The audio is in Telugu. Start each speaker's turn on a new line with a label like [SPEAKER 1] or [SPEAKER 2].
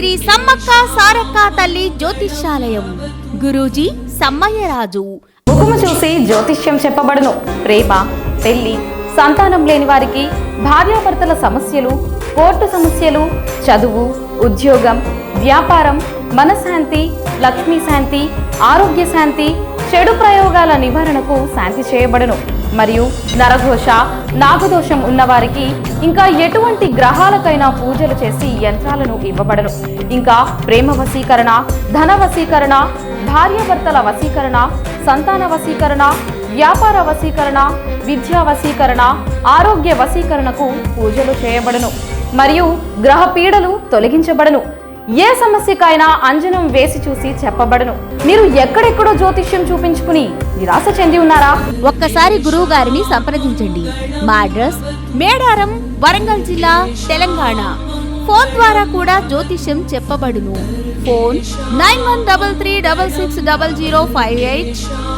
[SPEAKER 1] శ్రీ సమ్మక్క సారక్క తల్లి జ్యోతిష్యాలయం గురూజీ సమ్మయ్యరాజు.
[SPEAKER 2] ముఖము చూసి జ్యోతిష్యం చెప్పబడును. ప్రేమ, పెళ్లి, సంతానం లేని వారికి, భార్యాభర్తల సమస్యలు, కోర్టు సమస్యలు, చదువు, ఉద్యోగం, వ్యాపారం, మనశ్శాంతి, లక్ష్మీ శాంతి, ఆరోగ్య శాంతి, చెడు ప్రయోగాల నివారణకు శాంతి చేయబడును. మరియు నరఘోష, నాగదోషం ఉన్నవారికి ఇంకా ఎటువంటి గ్రహాలకైనా పూజలు చేసి యంత్రాలను ఇవ్వబడను. ఇంకా ప్రేమ వశీకరణ, ధన వశీకరణ, భార్యాభర్తల వశీకరణ, సంతాన వశీకరణ, వ్యాపార వశీకరణ, విద్యా వశీకరణ, ఆరోగ్య వశీకరణకు పూజలు చేయబడును. మరియు గ్రహ పీడలు తొలగించబడును. ఏ సమస్యకైనా అంజనం వేసి చూసి చెప్పబడును. మీరు ఎక్కడెక్కడో జ్యోతిష్యం చూపించుకుని నిరాశ చెంది ఉన్నారా?
[SPEAKER 1] ఒక్కసారి గురువు గారిని సంప్రదించండి. మా అడ్రస్ మేడారం, వరంగల్ జిల్లా, తెలంగాణ. ఫోన్ ద్వారా కూడా జ్యోతిష్యం చెప్పబడును. ఫోన్ 9133660058.